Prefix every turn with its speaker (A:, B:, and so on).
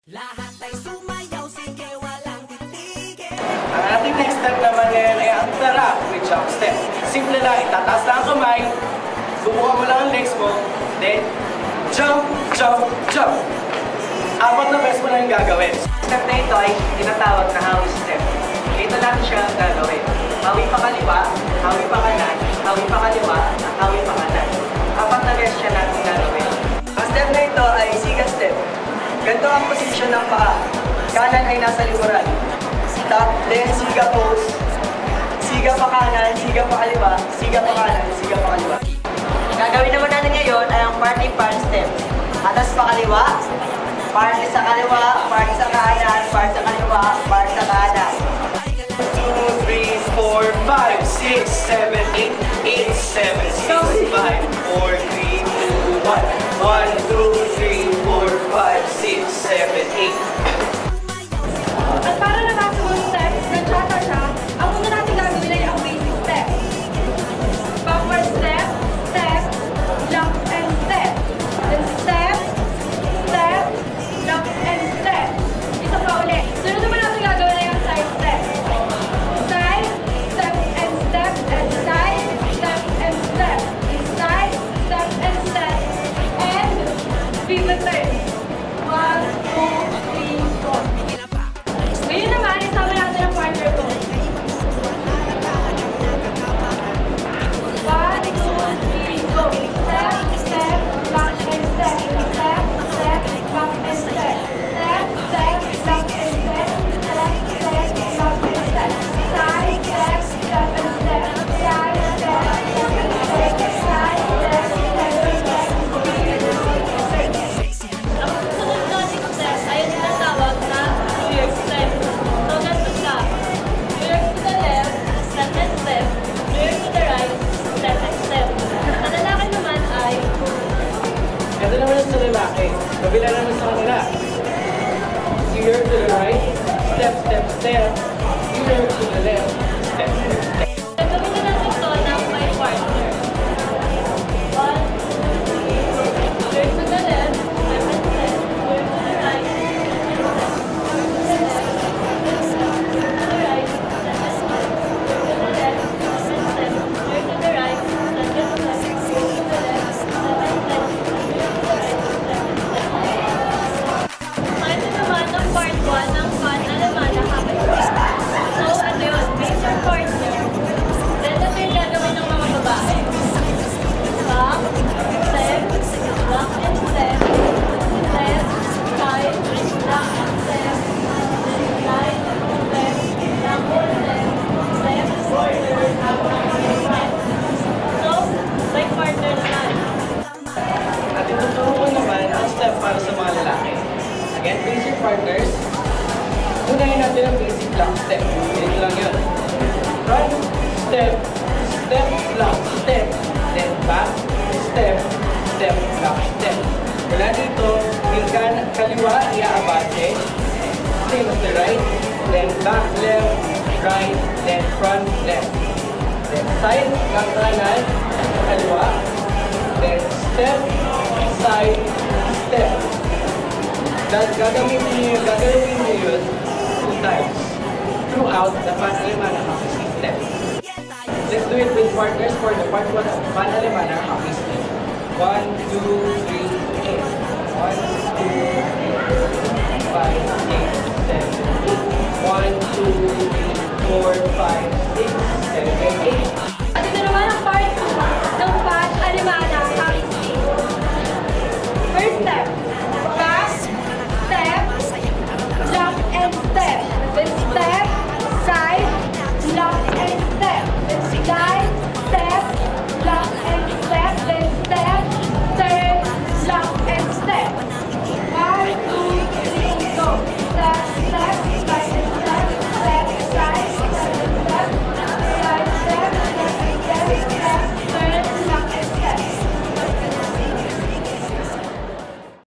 A: Lahat ay sumayaw, sige walang titigil.
B: Ang ating next step naman ngayon ay ang tara with jump step. Simple lang, itataas lang ang kamay, subukan mo lang ang legs mo, then jump, jump, jump. Apat na beses mo lang yung gagawin. Step na ito ay tinatawag na hawi step. Ito natin siya gagawin. Hawi pa kaliwa, hawi pa kanan, hawi pa kaliwa, at hawi pa kanan. Apat na beses siya natin gagawin. Ang step na ito ay siga step. Ganito ang posisyon ng paa. Kanan ay nasa likuran. Top, then siga pose. Siga pa kanan, siga pa kaliwa, siga pa kanan, siga pa kaliwa. Gagawin naman natin ngayon ay ang party pan step. Atas pa kaliwa, party sa kaliwa, party sa kanan, party sa kaliwa, party sa kanan. 2, 3, 4, 5, 6, 7, 8, 8, 7, 6, 5, 4, 3, 2, 1. 1, 2, 3, 4, 5, 6, 7, 8.
C: At para naman sa mga steps na cha-cha-cha, ang una natin gagawin ay ang basic step. Backward step, step, jump and step. Then step, step, jump and step. Isa pa ulit. Sunod naman natin gagawin ay ang side step. Side, step and step, and side, step and step. Side, step and step. And pivot turn. 1, 2, 3, 4. Ngayon naman, isama natin ang partner ko. 1, 2, 3, go! Step, step, back and step. Step, step, back and step. Step, step, back and step. Step, step, back and step. Side, step, step and step. Side, step, step and step. Side, step, step and step. Ang susunod natin step ay ang tinatawag na weird step. So, ganito siya. Weird to the left, step and step. Weird to the right, step and step. Sa lalaki naman ay
B: Ito naman sa lalaki. Kabila naman sa kanila. Here to the right, step, step, step. Here to the left, step, step, step.
C: gagawin na natin ito ng my partner. 1, 2, 3. Weird to the left, step and step. Weird to the right, step and step. Weird to the left, step and step. Weird to the right, step and step. Weird to the left, step and step. Weird to the right, step and step. Weird to the left, step and step. Weird to the right, step and step. Ito naman ang part 1 ng Fun Alemana Habit Quiz. So, ano yun? Face your partner. Then, ito yung gagawin ng mga babae. Back, step, back and step. Step, side, back and step. Side, step, back and step. Step, forward, back and step. So, like partner naman.
B: At ituturo ko naman ang step para sa mga lalaki. Again, basic partners. Unahin natin ang basic block step. Ganito lang yun. Front, step, step, block, step. Then back, step, step, block, step. Mula dito, yung kaliwa, iaabate. Same as the right. Then back left, right, then front left. Then side, back kanan, kaliwa. Then step, side, step. Gagawin niyo yun 2 times throughout the Fun Alemana Hockey Step. Let's do it with partners for the part 1 of Fun Alemana Hockey Step. 1, 2, 3, 8. 1, 2, 3.